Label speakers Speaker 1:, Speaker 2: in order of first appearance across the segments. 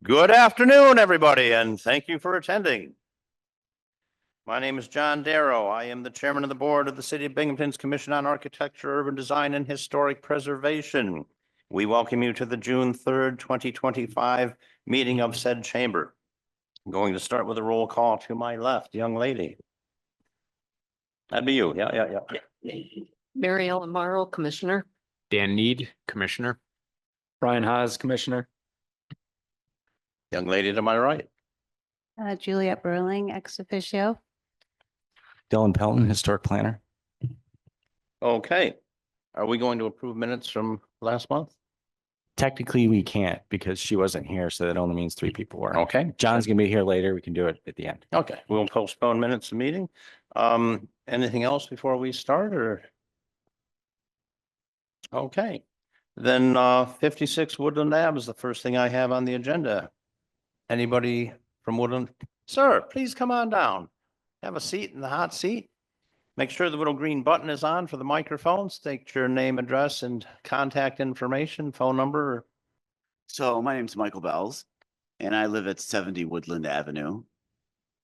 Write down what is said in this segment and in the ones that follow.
Speaker 1: Good afternoon, everybody, and thank you for attending. My name is John Darrow. I am the chairman of the board of the City of Binghamton's Commission on Architecture, Urban Design, and Historic Preservation. We welcome you to the June 3rd, 2025 meeting of said chamber. I'm going to start with a roll call to my left, young lady. That'd be you. Yeah.
Speaker 2: Mary Ellen Morrow, Commissioner.
Speaker 3: Dan Need, Commissioner.
Speaker 4: Brian Haas, Commissioner.
Speaker 1: Young lady to my right.
Speaker 5: Juliet Burling, ex officio.
Speaker 4: Dylan Pelton, Historic Planner.
Speaker 1: Okay. Are we going to approve minutes from last month?
Speaker 4: Technically, we can't because she wasn't here, so that only means 3 people were.
Speaker 1: Okay.
Speaker 4: John's gonna be here later. We can do it at the end.
Speaker 1: Okay, we'll postpone minutes of meeting. Anything else before we start or? Okay, then 56 Woodland Ave is the first thing I have on the agenda. Anybody from Woodland? Sir, please come on down. Have a seat in the hot seat. Make sure the little green button is on for the microphone. State your name, address, and contact information, phone number.
Speaker 6: So my name's Michael Bells and I live at 70 Woodland Avenue.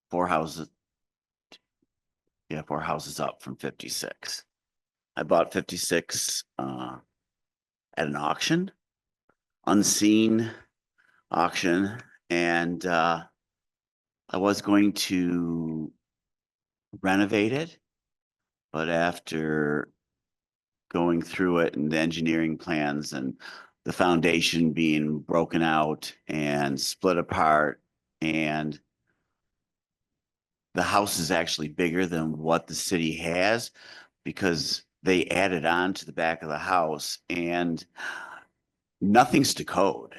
Speaker 6: 4 houses. Yeah, 4 houses up from 56. I bought 56 at an auction, unseen auction, and I was going to renovate it, but after going through it and the engineering plans and the foundation being broken out and split apart, and the house is actually bigger than what the city has because they added on to the back of the house and nothing's to code.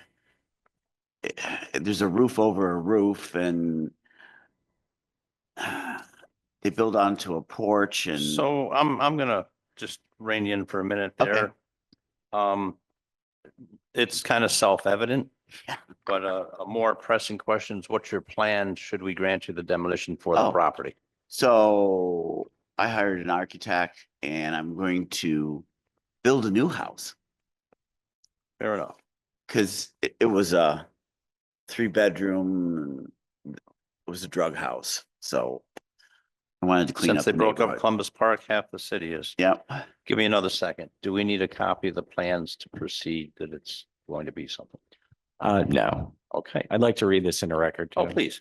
Speaker 6: There's a roof over a roof and they build onto a porch and.
Speaker 1: So I'm gonna just rein you in for a minute there. It's kind of self-evident.
Speaker 6: Yeah.
Speaker 1: But a more pressing question is what's your plan should we grant you the demolition for the
Speaker 6: Oh.
Speaker 1: property?
Speaker 6: So I hired an architect and I'm going to build a new house
Speaker 1: Fair enough.
Speaker 6: because it was a 3-bedroom. It was a drug house. So I wanted to clean
Speaker 1: Since
Speaker 6: up
Speaker 1: they
Speaker 6: the
Speaker 1: broke up
Speaker 6: neighborhood.
Speaker 1: Columbus Park, half the city is.
Speaker 6: Yep.
Speaker 1: Give me another second. Do we need a copy of the plans to proceed that it's going to be something?
Speaker 4: No,
Speaker 1: Okay.
Speaker 4: I'd like to read this in a record.
Speaker 1: Oh,
Speaker 4: too.
Speaker 1: please.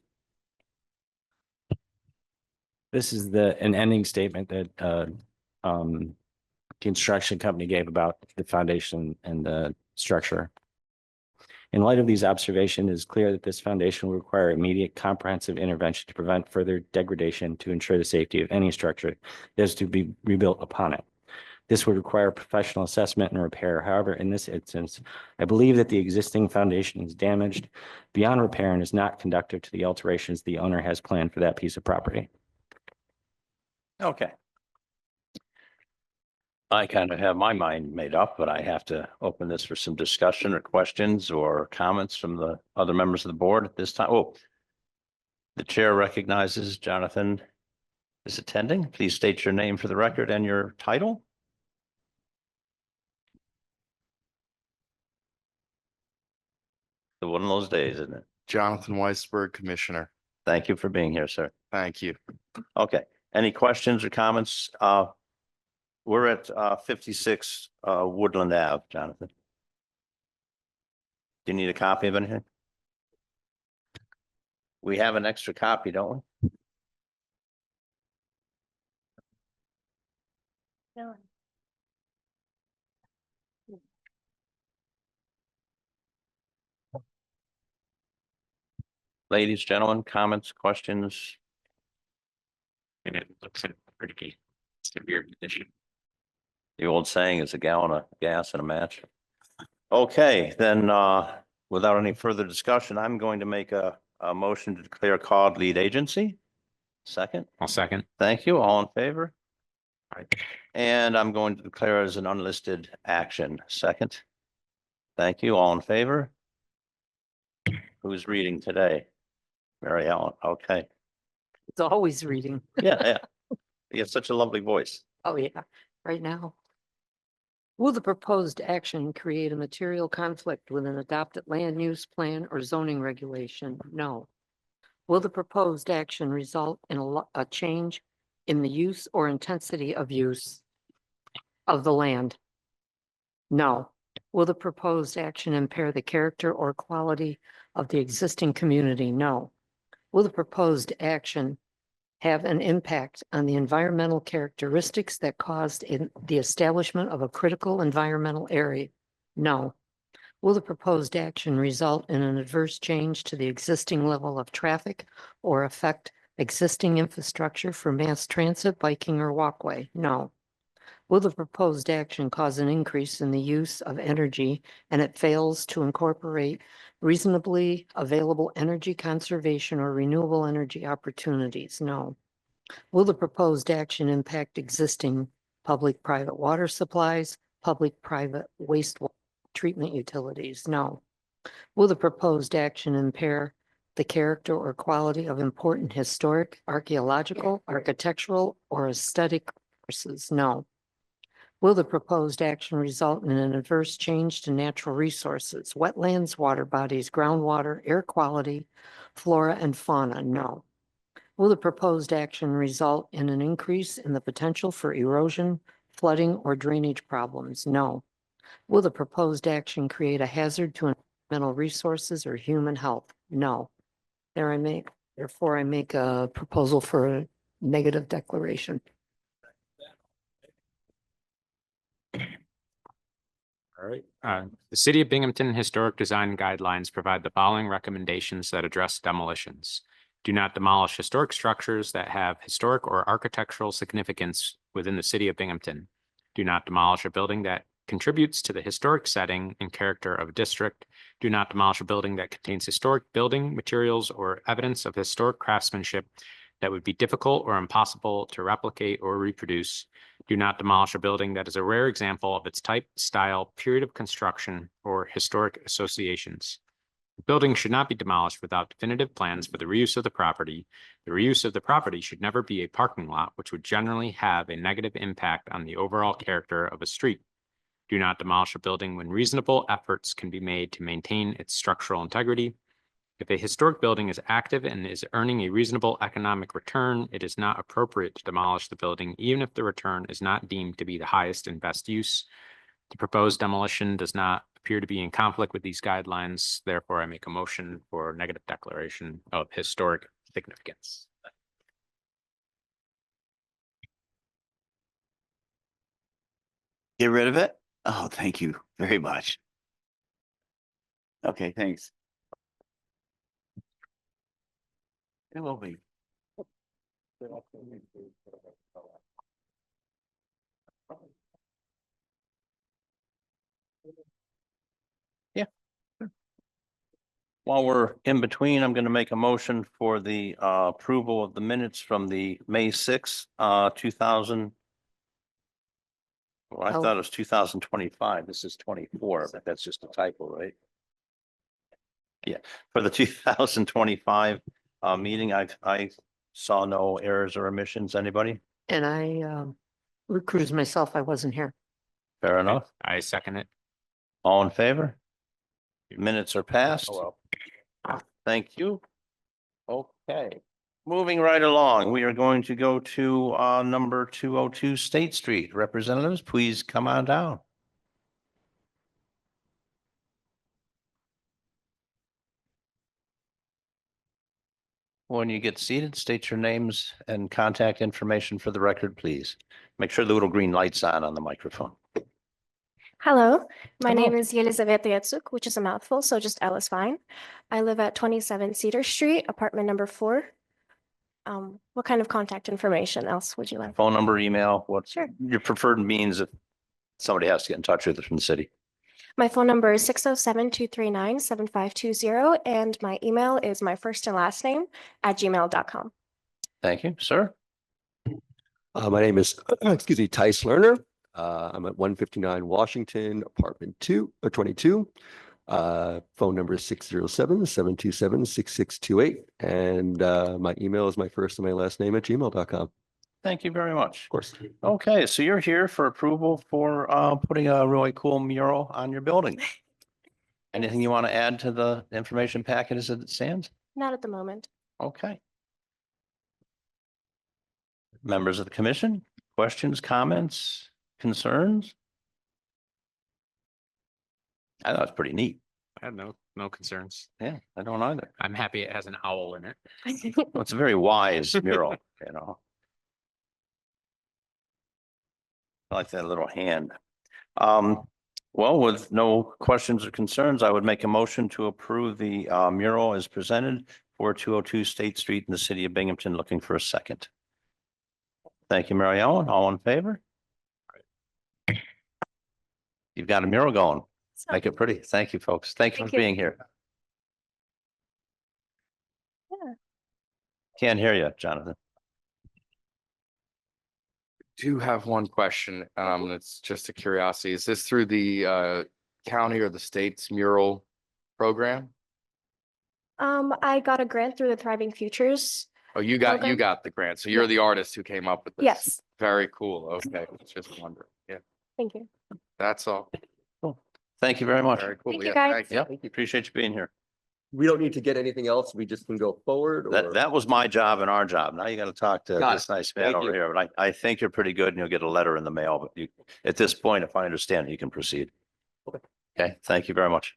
Speaker 4: This is an ending statement that the construction company gave about the foundation and the structure. In light of these observations, it is clear that this foundation will require immediate comprehensive intervention to prevent further degradation to ensure the safety of any structure that is to be rebuilt upon it. This would require professional assessment and repair. However, in this instance, I believe that the existing foundation is damaged beyond repair and is not conducive to the alterations the owner has planned for that piece of property.
Speaker 1: Okay. I kind of have my mind made up, but I have to open this for some discussion or questions or comments from the other members of the board at this time. Oh, the chair recognizes Jonathan is attending. Please state your name for the record and your title. So one of those days, isn't it?
Speaker 7: Jonathan Weisberg, Commissioner.
Speaker 1: Thank you for being here, sir.
Speaker 7: Thank you.
Speaker 1: Okay, any questions or comments? We're at 56 Woodland Ave, Jonathan. Do you need a copy of anything? We have an extra copy, don't we?
Speaker 5: No.
Speaker 1: Ladies, gentlemen, comments, questions?
Speaker 3: And it looks in pretty severe condition.
Speaker 1: The old saying is a gallon of gas and a match. Okay, then, without any further discussion, I'm going to make a motion to declare Caud lead agency. Second,
Speaker 3: I'll second.
Speaker 1: thank you. All in favor?
Speaker 3: Aye.
Speaker 1: And I'm going to declare as an unlisted action. Second. Thank you. All in favor? Who's reading today? Mary Ellen. Okay.
Speaker 2: It's always reading.
Speaker 1: Yeah. You have such a lovely voice.
Speaker 2: Oh, yeah, right now. Will the proposed action create a material conflict with an adopted land use plan or zoning regulation? No. Will the proposed action result in a change in the use or intensity of use of the land? No. Will the proposed action impair the character or quality of the existing community? No. Will the proposed action have an impact on the environmental characteristics that caused the establishment of a critical environmental area? No. Will the proposed action result in an adverse change to the existing level of traffic or affect existing infrastructure for mass transit, biking, or walkway? No. Will the proposed action cause an increase in the use of energy and it fails to incorporate reasonably available energy conservation or renewable energy opportunities? No. Will the proposed action impact existing public-private water supplies, public-private wastewater treatment utilities? No. Will the proposed action impair the character or quality of important historic, archaeological, architectural, or aesthetic sources? No. Will the proposed action result in an adverse change to natural resources, wetlands, water bodies, groundwater, air quality, flora, and fauna? No. Will the proposed action result in an increase in the potential for erosion, flooding, or drainage problems? No. Will the proposed action create a hazard to environmental resources or human health? No. Therefore, I make a proposal for a negative declaration.
Speaker 3: All right. The City of Binghamton Historic Design Guidelines provide the following recommendations that address demolitions. Do not demolish historic structures that have historic or architectural significance within the City of Binghamton. Do not demolish a building that contributes to the historic setting and character of a district. Do not demolish a building that contains historic building materials or evidence of historic craftsmanship that would be difficult or impossible to replicate or reproduce. Do not demolish a building that is a rare example of its type, style, period of construction, or historic associations. The building should not be demolished without definitive plans for the reuse of the property. The reuse of the property should never be a parking lot, which would generally have a negative impact on the overall character of a street. Do not demolish a building when reasonable efforts can be made to maintain its structural integrity. If a historic building is active and is earning a reasonable economic return, it is not appropriate to demolish the building, even if the return is not deemed to be the highest and best use. The proposed demolition does not appear to be in conflict with these guidelines. Therefore, I make a motion for negative declaration of historic significance.
Speaker 6: Get rid of it? Oh, thank you very much. Okay, thanks. It will be.
Speaker 1: While we're in between, I'm going to make a motion for the approval of the minutes from the May 6th, 2000. Well, I
Speaker 2: Oh.
Speaker 1: thought it was 2025. This is 24, but that's just a typo, right? Yeah, for the 2025 meeting, I saw no errors or omissions. Anybody?
Speaker 2: And I recused myself. I wasn't here.
Speaker 1: Fair enough.
Speaker 3: I second it.
Speaker 1: All in favor? Minutes are passed.
Speaker 3: Oh,
Speaker 1: Thank you. Okay, moving right along, we are going to go to number 202 State Street. Representatives, please come on down. When you get seated, state your names and contact information for the record, please. Make sure the little green light's on the microphone.
Speaker 8: Hello, my
Speaker 2: Hello.
Speaker 8: name is Yelizaveta Yatsuk, which is a mouthful, so just L is fine. I live at 27 Cedar Street, apartment number 4. What kind of contact information else would you like?
Speaker 1: Phone number, email, what's
Speaker 8: Sure.
Speaker 1: your preferred means if somebody has to get in touch with us from the city?
Speaker 8: My phone number is 607-239-7520, and my email is my first and last name @gmail.com.
Speaker 1: Thank you, sir.
Speaker 9: My name is, excuse me, Tice Lerner. I'm at 159 Washington, apartment 22. Phone number is 607-727-6628. And my email is my first and my last name @gmail.com.
Speaker 1: Thank you very much.
Speaker 9: Of course.
Speaker 1: Okay, so you're here for approval for putting a really cool mural on your building. Anything you want to add to the information packet as it stands?
Speaker 8: Not at the moment.
Speaker 1: Okay. Members of the commission, questions, comments, concerns? I thought it's pretty neat.
Speaker 3: I have no concerns.
Speaker 1: Yeah, I don't either.
Speaker 3: I'm happy it has an owl in it.
Speaker 1: Well, it's a very wise mural, you know. I like that little hand. Well, with no questions or concerns, I would make a motion to approve the mural as presented for 202 State Street in the city of Binghamton. Looking for a second. Thank you, Mary Ellen. All in favor? You've got a mural going. Make it pretty. Thank you, folks. Thank you
Speaker 8: Thank
Speaker 1: for
Speaker 8: you.
Speaker 1: being here.
Speaker 8: Yeah.
Speaker 1: Can't hear you, Jonathan.
Speaker 7: Do have one question. It's just a curiosity. Is this through the county or the state's mural program?
Speaker 8: I got a grant through the Thriving Futures.
Speaker 7: Oh, you
Speaker 8: Program?
Speaker 7: got the grant. So you're
Speaker 8: Yeah.
Speaker 7: the artist who came up with this.
Speaker 8: Yes.
Speaker 7: Very cool. Okay, just wondering. Yeah,
Speaker 8: Thank you.
Speaker 7: that's all.
Speaker 1: Thank you very much.
Speaker 7: Very cool.
Speaker 8: Thank you,
Speaker 7: Yeah,
Speaker 8: guys.
Speaker 1: Yeah, appreciate you being here.
Speaker 9: We don't need to get anything else. We just can go forward or?
Speaker 1: That was my job and our job. Now you got to talk to
Speaker 9: Got
Speaker 1: this
Speaker 9: it.
Speaker 1: nice man
Speaker 9: Thank
Speaker 1: over
Speaker 9: you.
Speaker 1: here, but I think you're pretty good and you'll get a letter in the mail, but you, at this point, if I understand, you can proceed.
Speaker 9: Okay.
Speaker 1: Okay, thank you very much.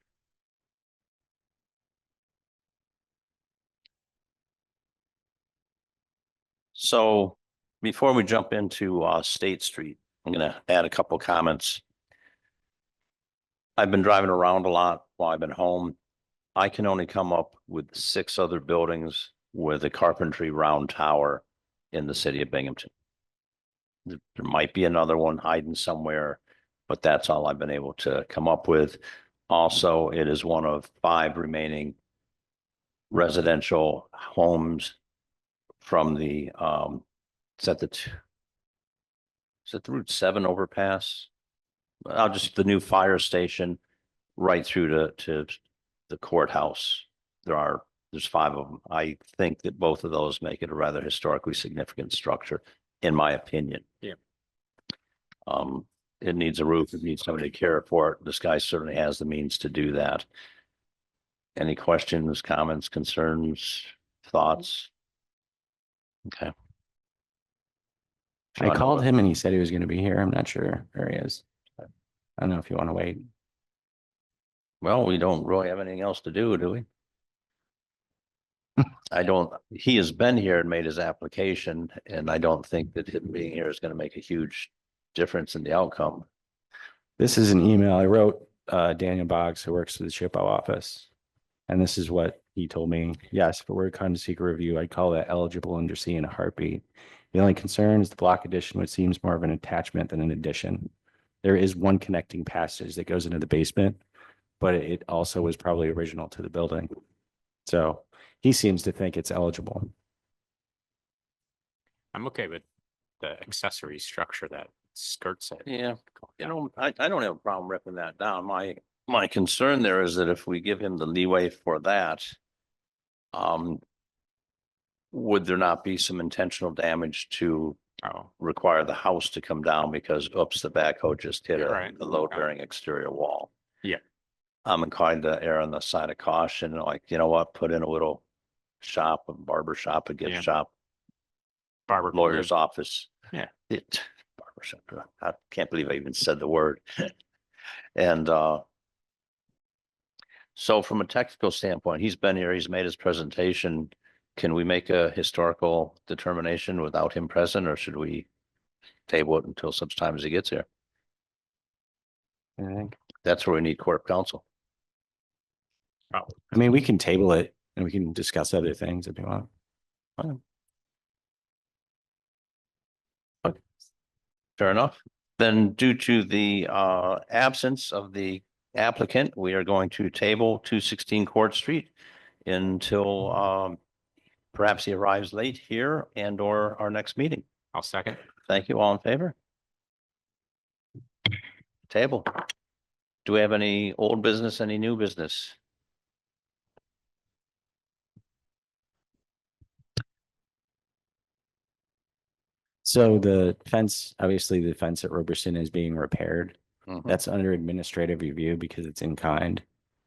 Speaker 1: So before we jump into State Street, I'm gonna add a couple comments. I've been driving around a lot while I've been home. I can only come up with 6 other buildings with a carpentry round tower in the city of Binghamton. There might be another one hiding somewhere, but that's all I've been able to come up with. Also, it is one of 5 remaining residential homes from the is that the Route 7 overpass? I'll just the new fire station right through to the courthouse. There's 5 of them. I think that both of those make it a rather historically significant structure, in my opinion.
Speaker 3: Yeah.
Speaker 1: It needs a roof. It needs somebody to care for it. This guy certainly has the means to do that. Any questions, comments, concerns, thoughts? Okay.
Speaker 4: I
Speaker 1: Sean,
Speaker 4: called him and he said he was going to be here. I'm not sure where he is. I don't know if you want to wait.
Speaker 1: Well, we don't really have anything else to do we? He has been here and made his application, and I don't think that him being here is going to make a huge difference in the outcome.
Speaker 4: This is an email I wrote Daniel Boggs, who works for the SHPO office. And this is what he told me. Yes, if it were to come to seek a review, I'd call that eligible under C in a heartbeat. The only concern is the block addition, which seems more of an attachment than an addition. There is one connecting passage that goes into the basement, but it also was probably original to the building. So he seems to think it's eligible.
Speaker 3: I'm okay with the accessory structure that skirts it.
Speaker 1: Yeah, I don't have a problem ripping that down. My concern there is that if we give him the leeway for that, would there not be some intentional damage to
Speaker 3: Oh,
Speaker 1: require the house to come down because, oops, the backhoe just hit
Speaker 3: Right.
Speaker 1: the load bearing exterior wall?
Speaker 3: Yeah.
Speaker 1: I'm inclined to err on the side of caution, like, you know what, put in a little shop, a barber shop, a gift
Speaker 3: Yeah.
Speaker 1: shop,
Speaker 3: Barbara.
Speaker 1: lawyer's office.
Speaker 3: Yeah.
Speaker 1: Barber shop. I can't believe I even said the word. And so from a technical standpoint, he's been here, he's made his presentation. Can we make a historical determination without him present, or should we table it until such time as he gets here?
Speaker 4: I think.
Speaker 1: That's where we need court of counsel.
Speaker 4: I mean, we can table it and we can discuss other things if you want.
Speaker 1: Fair enough. Then due to the absence of the applicant, we are going to table 216 Court Street until perhaps he arrives late here and or our next meeting.
Speaker 3: I'll second.
Speaker 1: Thank you. All in favor? Table. Do we have any old business, any new business?
Speaker 4: So the fence, obviously the fence at Roberson is being repaired.
Speaker 1: Mhm.
Speaker 4: That's under administrative review because it's in kind.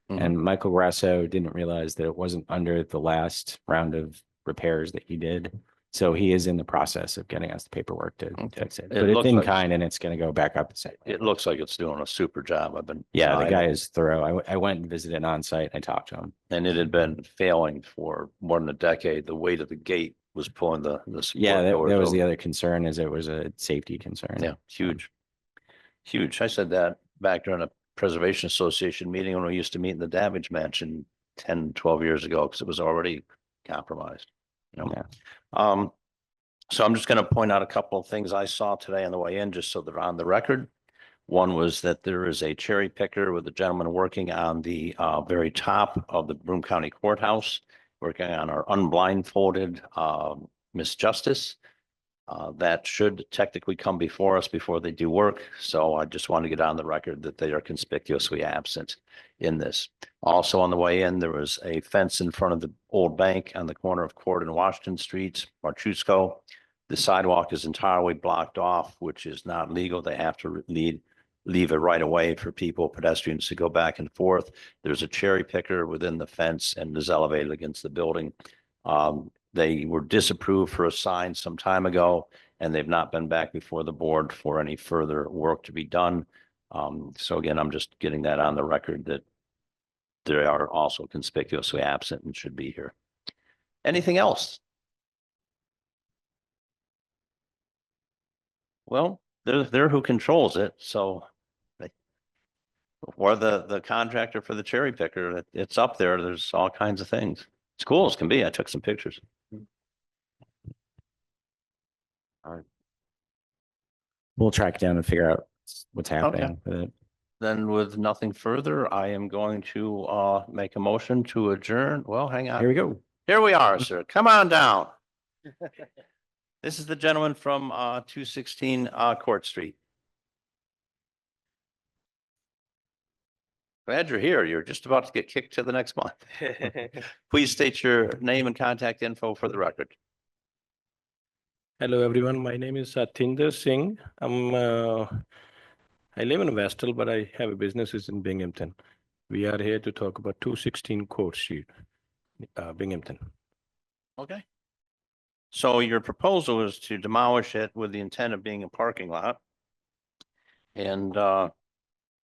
Speaker 1: Mhm.
Speaker 4: And Michael Grasso didn't realize that it wasn't under the last round of repairs that he did. So he is in the process of getting us the paperwork to
Speaker 1: Okay.
Speaker 4: fix it.
Speaker 1: It
Speaker 4: But it's
Speaker 1: looks
Speaker 4: in
Speaker 1: like-
Speaker 4: kind and it's going to go back up the site.
Speaker 1: It looks like it's doing a super job. I've been.
Speaker 4: Yeah, the
Speaker 1: I
Speaker 4: guy
Speaker 1: know.
Speaker 4: is thorough. I went and visited on site. I talked to him.
Speaker 1: And it had been failing for more than a decade. The weight of the gate was pulling the support
Speaker 4: Yeah, that
Speaker 1: doors
Speaker 4: was the
Speaker 1: over.
Speaker 4: other concern is it was a safety concern.
Speaker 1: Yeah, huge. Huge. I said that back during a Preservation Association meeting when we used to meet in the Davidge Mansion 10, 12 years ago, because it was already compromised. You know?
Speaker 4: Yeah.
Speaker 1: So I'm just going to point out a couple of things I saw today on the way in, just so they're on the record. One was that there is a cherry picker with a gentleman working on the very top of the Broome County Courthouse, working on our unblindfolded Miss Justice. That should technically come before us before they do work. So I just want to get on the record that they are conspicuously absent in this. Also on the way in, there was a fence in front of the old bank on the corner of Caud and Washington Streets, Marchusco. The sidewalk is entirely blocked off, which is not legal. They have to leave it right away for people, pedestrians to go back and forth. There's a cherry picker within the fence and is elevated against the building. They were disapproved for a sign some time ago, and they've not been back before the board for any further work to be done. So again, I'm just getting that on the record that they are also conspicuously absent and should be here. Anything else? Well, they're who controls it, so or the contractor for the cherry picker, it's up there. There's all kinds of things. It's cool as can be. I took some pictures.
Speaker 4: We'll track it down and figure out what's happening with it.
Speaker 1: Then with nothing further, I am going to make a motion to adjourn. Well, hang on.
Speaker 4: Here we go.
Speaker 1: Here we are, sir. Come on down. This is the gentleman from 216 Court Street. Glad you're here. You're just about to get kicked to the next month. Please state your name and contact info for the record.
Speaker 10: Hello, everyone. My name is Satinder Singh. I live in Westall, but I have a business in Binghamton. We are here to talk about 216 Court Street, Binghamton.
Speaker 1: Okay. So your proposal is to demolish it with the intent of being a parking lot. And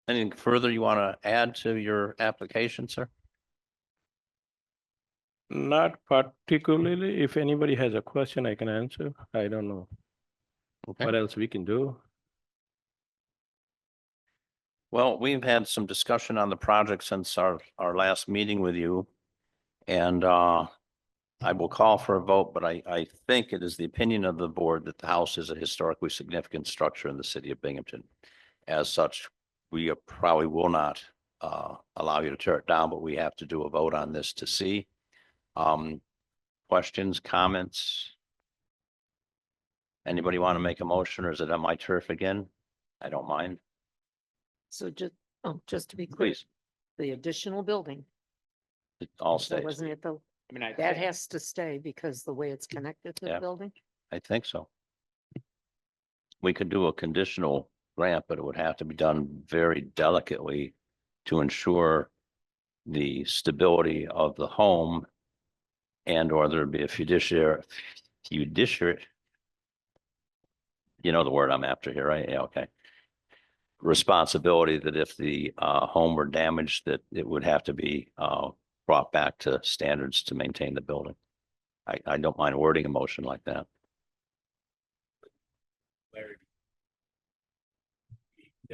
Speaker 1: anything further you want to add to your application, sir?
Speaker 10: Not particularly. If anybody has a question, I can answer. I don't know
Speaker 1: Okay.
Speaker 10: what else we can do.
Speaker 1: Well, we've had some discussion on the project since our last meeting with you. And I will call for a vote, but I think it is the opinion of the board that the house is a historically significant structure in the city of Binghamton. As such, we probably will not allow you to tear it down, but we have to do a vote on this to see. Questions, comments? Anybody want to make a motion, or is it on my turf again? I don't mind.
Speaker 2: So just to be clear,
Speaker 1: Please,
Speaker 2: the additional building,
Speaker 1: it all
Speaker 2: that
Speaker 1: stays.
Speaker 2: wasn't it though?
Speaker 3: I mean,
Speaker 2: That has to stay because the way it's connected to
Speaker 1: Yeah.
Speaker 2: the building?
Speaker 1: I think so. We could do a conditional grant, but it would have to be done very delicately to ensure the stability of the home and or there'd be a fiduciary, you know the word I'm after here, right? Yeah, okay. Responsibility that if the home were damaged, that it would have to be brought back to standards to maintain the building. I don't mind wording a motion like that.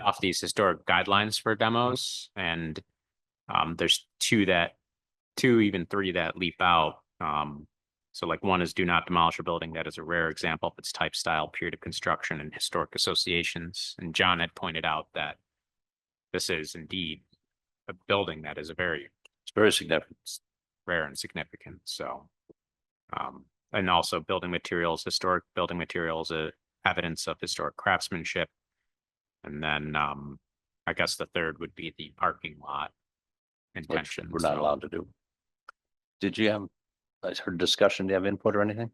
Speaker 3: Off these historic guidelines for demos, and there's two, even three that leap out. So like one is do not demolish a building. That is a rare example of its type, style, period of construction, and historic associations. And John had pointed out that this is indeed a building that is
Speaker 1: It's very significant.
Speaker 3: rare and significant. So, and also building materials, historic building materials, evidence of historic craftsmanship. And then, I guess the third would be the parking lot
Speaker 1: Which
Speaker 3: intention.
Speaker 1: we're not
Speaker 3: So-
Speaker 1: allowed to do. Did you have, I heard discussion, do you have input or anything?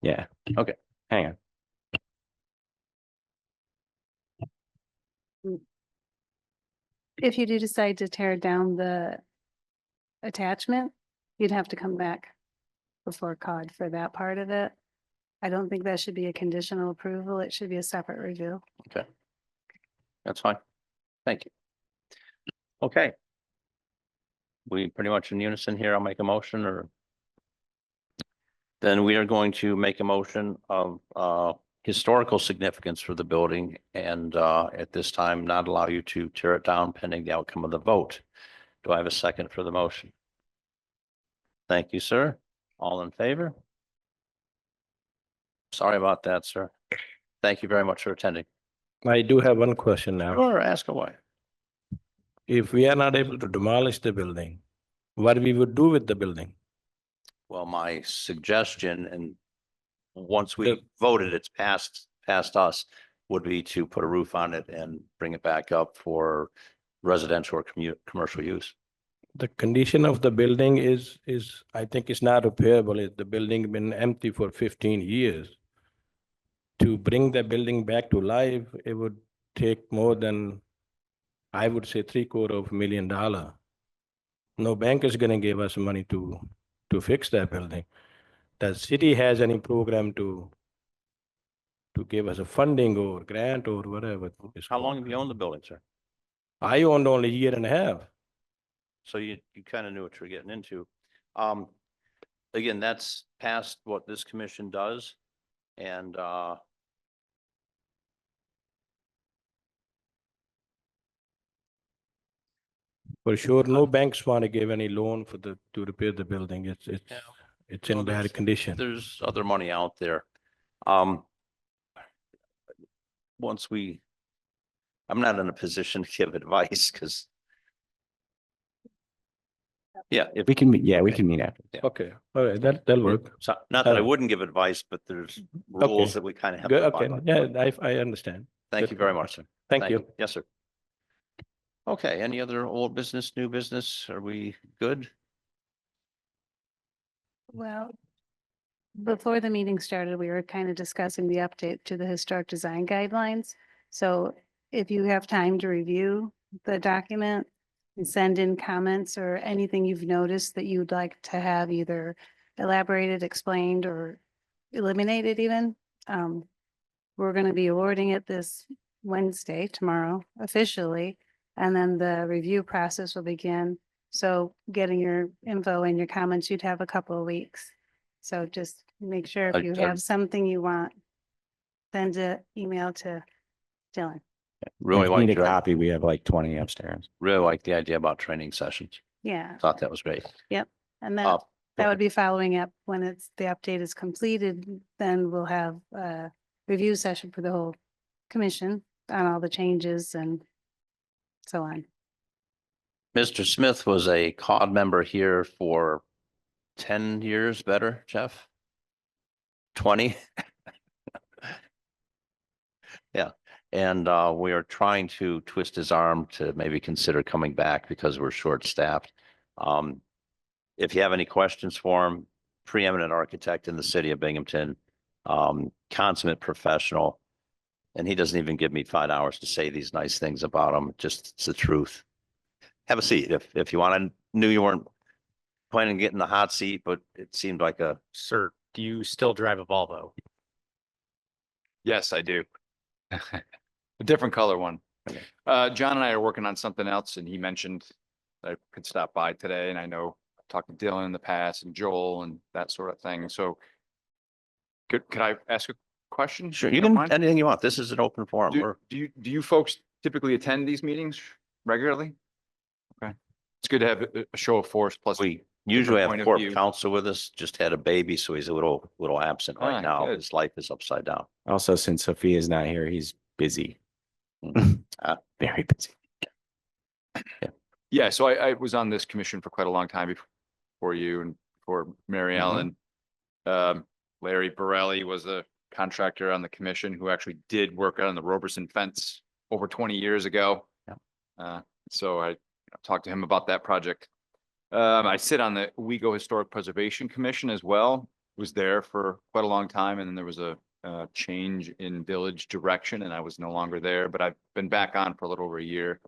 Speaker 4: Yeah.
Speaker 1: Okay.
Speaker 4: Hang on.
Speaker 5: If you do decide to tear down the attachment, you'd have to come back before COD for that part of it. I don't think that should be a conditional approval. It should be a separate review.
Speaker 1: Okay. That's fine. Thank you. Okay. We pretty much in unison here. I'll make a motion or then we are going to make a motion of historical significance for the building and at this time not allow you to tear it down pending the outcome of the vote. Do I have a second for the motion? Thank you, sir. All in favor? Sorry about that, sir. Thank you very much for attending.
Speaker 10: I do have one question now.
Speaker 1: Or ask away.
Speaker 10: If we are not able to demolish the building, what we would do with the building?
Speaker 1: Well, my suggestion, and once we voted, it's past us, would be to put a roof on it and bring it back up for residential or commercial use.
Speaker 10: The condition of the building is, I think it's not repairable. The building been empty for 15 years. To bring the building back to life, it would take more than, I would say, $750,000. No bank is gonna give us money to fix that building. The city has any program to give us a funding or grant or whatever. it's
Speaker 1: How
Speaker 10: called.
Speaker 1: long have you owned the building, sir?
Speaker 10: I owned only a year and a half.
Speaker 1: So you kind of knew what you're getting into. Again, that's past what this commission does. And
Speaker 10: For sure, no banks want to give any loan to repair the building. It's in
Speaker 1: well,
Speaker 10: bad condition.
Speaker 1: there's other money out there. I'm not in a position to give advice because if
Speaker 4: We can meet, yeah, we
Speaker 1: Okay.
Speaker 4: can meet after.
Speaker 10: Okay, all right, that'll work.
Speaker 1: So, not that I
Speaker 10: Alright.
Speaker 1: wouldn't give advice, but there's
Speaker 10: Okay.
Speaker 1: rules that we kind of have.
Speaker 10: Good,
Speaker 1: to
Speaker 10: okay,
Speaker 1: abide by.
Speaker 10: yeah, I understand.
Speaker 1: Thank
Speaker 10: Good.
Speaker 1: you very much, sir.
Speaker 10: Thank you.
Speaker 1: Yes, sir. Okay, any other old business, new business? Are we good?
Speaker 5: Well, before the meeting started, we were kind of discussing the update to the historic design guidelines. So if you have time to review the document and send in comments or anything you've noticed that you'd like to have either elaborated, explained, or eliminated even, we're going to be awarding it this Wednesday, tomorrow, officially. And then the review process will begin. So getting your info and your comments, you'd have a couple of weeks. So just make sure if you have something you want, send an email to Dylan.
Speaker 1: Really
Speaker 4: If you need
Speaker 1: like
Speaker 4: a copy, we have like 20 upstairs.
Speaker 1: really like the idea about training sessions.
Speaker 5: Yeah,
Speaker 1: Thought that was great.
Speaker 5: and then
Speaker 1: Uh,
Speaker 5: that would be following up when the update is completed, then we'll have a review session for the whole commission on all the changes and so on.
Speaker 1: Mr. Smith was a COD member here for 10 years better, Jeff? 20? Yeah, and we are trying to twist his arm to maybe consider coming back because we're short-staffed. If you have any questions for him, preeminent architect in the city of Binghamton, consummate professional, and he doesn't even give me 5 hours to say these nice things about him. Just it's the truth. Have a seat if you want. I knew you weren't planning on getting the hot seat, but it seemed like a
Speaker 3: Sir, do you still drive a Volvo?
Speaker 11: Yes, I do. A different color one. John and I are working on something else and he mentioned I could stop by today and I know I've talked to Dylan in the past and Joel and that sort of thing. So could I ask a question?
Speaker 1: sure.
Speaker 11: if
Speaker 1: You
Speaker 11: don't
Speaker 1: can
Speaker 11: mind?
Speaker 1: anything you want. This is an open forum.
Speaker 11: Do you folks typically attend these meetings regularly? Okay. It's good to have a show of force plus.
Speaker 1: We usually have
Speaker 11: point of
Speaker 1: court
Speaker 11: view.
Speaker 1: counsel with us. Just had a baby, so he's a little absent right
Speaker 11: Ah,
Speaker 1: now.
Speaker 11: good.
Speaker 1: His life is upside down.
Speaker 4: Also, since Sophia's not here, he's busy. Very busy.
Speaker 11: Yeah, so I was on this commission for quite a long time before you and before Mary Ellen. Larry Borelli was a contractor on the commission who actually did work on the Roberson fence over 20 years ago. So I talked to him about that project. I sit on the WeGo Historic Preservation Commission as well. Was there for quite a long time, and then there was a change in village direction and I was no longer there, but I've been back on for a little over a year.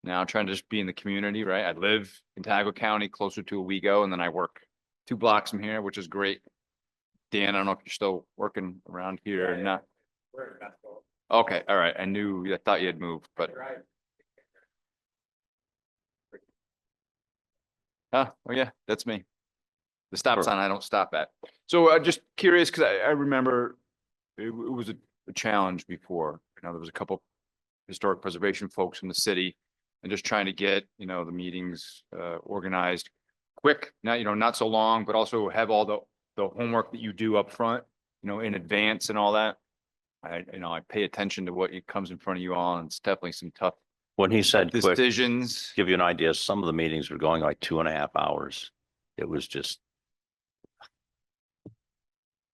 Speaker 11: Now trying to just be in the community, right? I live in Tahoe County, closer to Owego, and then I work 2 blocks from here, which is great. Dan, I don't know if you're still working around here or not. Okay, all right. I thought you had moved, but. Oh yeah, that's me. The stop
Speaker 1: Sure.
Speaker 11: sign I don't stop at. So just curious, because I remember it was a challenge before. You know, there was a couple historic preservation folks from the city and just trying to get, you know, the meetings organized quick, not so long, but also have all the homework that you do up front, you know, in advance and all that. I pay attention to what comes in front of you all, and it's definitely some tough
Speaker 1: When he said quick,
Speaker 11: decisions.
Speaker 1: give you an idea, some of the meetings were going like 2.5 hours. It was just.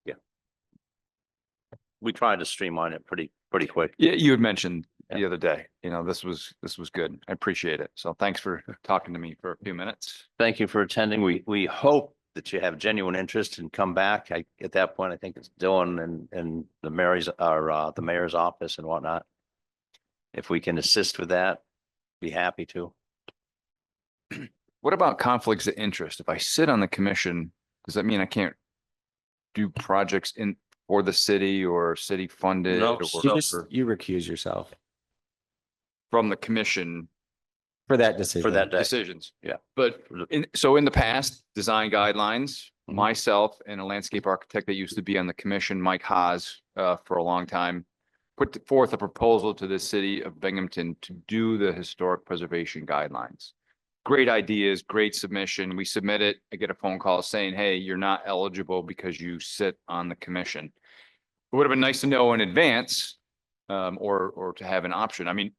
Speaker 1: Yeah. We tried to streamline it pretty quick.
Speaker 11: Yeah, you had mentioned
Speaker 1: Yeah.
Speaker 11: the other day, this was good. I appreciate it. So thanks for talking to me for a few minutes.
Speaker 1: Thank you for attending. We hope that you have genuine interest and come back. At that point, I think it's Dylan and the mayor's office and whatnot. If we can assist with that, be happy to.
Speaker 11: What about conflicts of interest? If I sit on the commission, does that mean I can't do projects for the city or city funded?
Speaker 1: No,
Speaker 11: or
Speaker 4: You recuse yourself
Speaker 11: from the commission
Speaker 4: for that decision.
Speaker 1: For that day.
Speaker 11: decisions?
Speaker 1: Yeah.
Speaker 11: But in the past, design guidelines,
Speaker 1: Mhm.
Speaker 11: myself and a landscape architect that used to be on the commission, Mike Haas, for a long time, put forth a proposal to the city of Binghamton to do the historic preservation guidelines. Great ideas, great submission. We submit it. I get a phone call saying, hey, you're not eligible because you sit on the commission. It would have been nice to know in advance, or to have an option. I mean,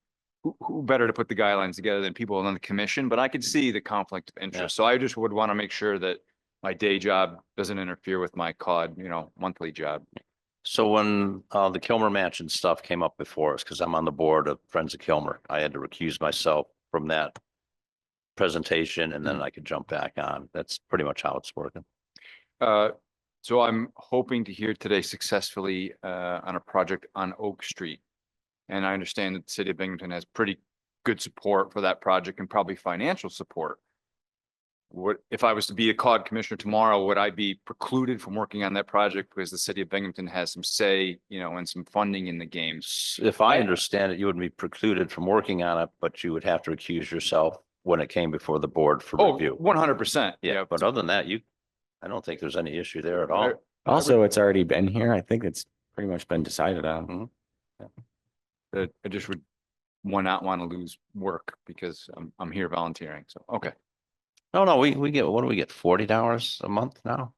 Speaker 11: who better to put the guidelines together than people on the commission, but I could see the conflict of interest. So I just would want to make sure that my day job doesn't interfere with my Caud, monthly job.
Speaker 1: So when the Kilmer Mansion stuff came up before us, because I'm on the board of Friends of Kilmer, I had to recuse myself from that presentation and then I could jump back on. That's pretty much how it's working.
Speaker 11: So I'm hoping to hear today successfully on a project on Oak Street. And I understand that the city of Binghamton has pretty good support for that project and probably financial support. If I was to be a Caud commissioner tomorrow, would I be precluded from working on that project because the city of Binghamton has some say, and some funding in the game?
Speaker 1: If I understand it, you wouldn't be precluded from working on it, but you would have to recuse yourself when it came before the board for review.
Speaker 11: 100%.
Speaker 1: Yeah, but other than that, I don't think there's any issue there at all.
Speaker 4: Also, it's already been here. I think it's pretty much been decided on.
Speaker 11: I just would not want to lose work because I'm here volunteering. So, okay.
Speaker 1: No, we get, what do we get? $40 a month now?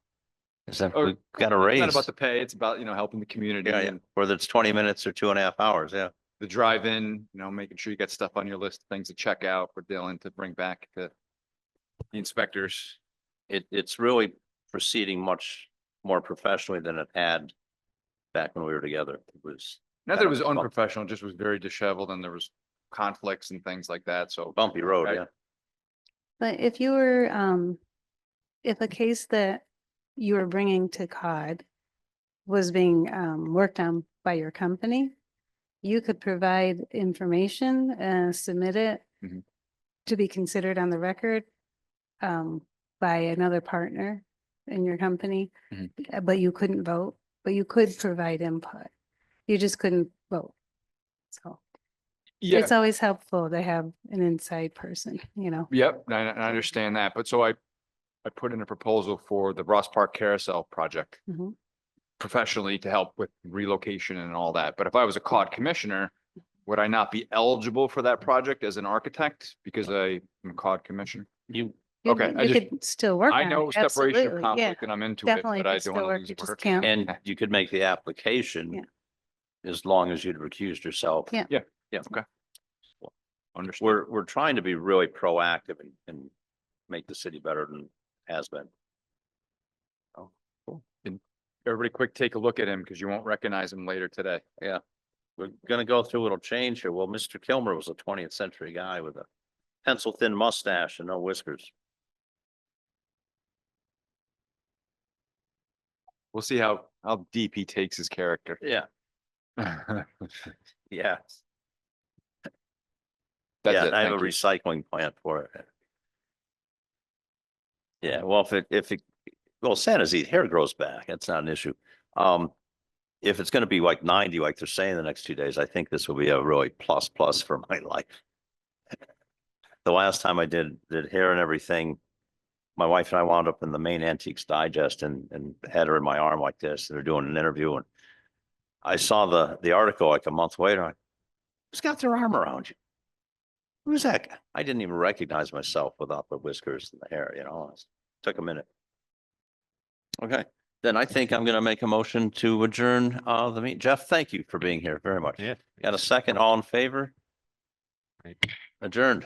Speaker 1: Is that, we got a raise?
Speaker 11: It's not about the pay. It's about, helping the community.
Speaker 1: Yeah,
Speaker 11: And
Speaker 1: whether it's 20 minutes or 2.5 hours, yeah.
Speaker 11: the drive-in, making sure you got stuff on your list, things to check out for Dylan to bring back to the inspectors.
Speaker 1: It's really proceeding much more professionally than it had back when we were together. It was
Speaker 11: Not that it was
Speaker 1: kind of a
Speaker 11: unprofessional, it just was very disheveled and there was conflicts and things like that. So
Speaker 1: bumpy road,
Speaker 11: Right.
Speaker 1: yeah.
Speaker 5: But if you were, if a case that you were bringing to Caud was being worked on by your company, you could provide information and submit it
Speaker 11: Mhm.
Speaker 5: to be considered on the record by another partner in your company, but you couldn't vote, but you could provide input. You just couldn't vote. So
Speaker 11: yeah,
Speaker 5: it's always helpful to have an inside person,
Speaker 11: yep, I understand that. But so I put in a proposal for the Ross Park Carousel project
Speaker 5: Mhm.
Speaker 11: professionally to help with relocation and all that. But if I was a Caud commissioner, would I not be eligible for that project as an architect because I am a Caud commissioner? Okay, I
Speaker 5: You
Speaker 11: just-
Speaker 5: could still work
Speaker 11: I
Speaker 5: on
Speaker 11: know
Speaker 5: it,
Speaker 11: separation of
Speaker 5: absolutely, yeah.
Speaker 11: conflict and I'm into it,
Speaker 5: Definitely
Speaker 11: but I
Speaker 5: could
Speaker 11: don't
Speaker 5: still
Speaker 11: want to
Speaker 5: work,
Speaker 11: lose
Speaker 5: you just
Speaker 11: work.
Speaker 5: can't.
Speaker 1: And you could make the application
Speaker 5: Yeah.
Speaker 1: as long as you'd recused yourself.
Speaker 5: Yeah.
Speaker 11: Yeah.
Speaker 1: Yeah.
Speaker 11: Okay. Understood.
Speaker 1: We're trying to be really proactive and make the city better than it has been. Oh, cool.
Speaker 11: Everybody quick, take a look at him because you won't recognize him later today.
Speaker 1: Yeah. We're gonna go through a little change here. Well, Mr. Kilmer was a 20th century guy with a pencil thin mustache and no whiskers.
Speaker 11: We'll see how deep he takes his character.
Speaker 1: Yeah, yeah,
Speaker 11: That's
Speaker 1: yeah.
Speaker 11: it.
Speaker 1: and I have a
Speaker 11: Thank you.
Speaker 1: recycling plant for it. Yeah, well, well, Santa's hair grows back. That's not an issue. If it's gonna be like 90, like they're saying the next 2 days, I think this will be a really plus for my life. The last time I did hair and everything, my wife and I wound up in the main Antiques Digest and had her in my arm like this. They're doing an interview and I saw the article like a month later. Who's got their arm around you? Who's that guy? I didn't even recognize myself without the whiskers and the hair, It took a minute. Okay, then I think I'm gonna make a motion to adjourn the meeting. Jeff, thank you for being here very much.
Speaker 3: Yeah.
Speaker 1: Got a second? All in favor?
Speaker 3: Right.
Speaker 1: Adjourned.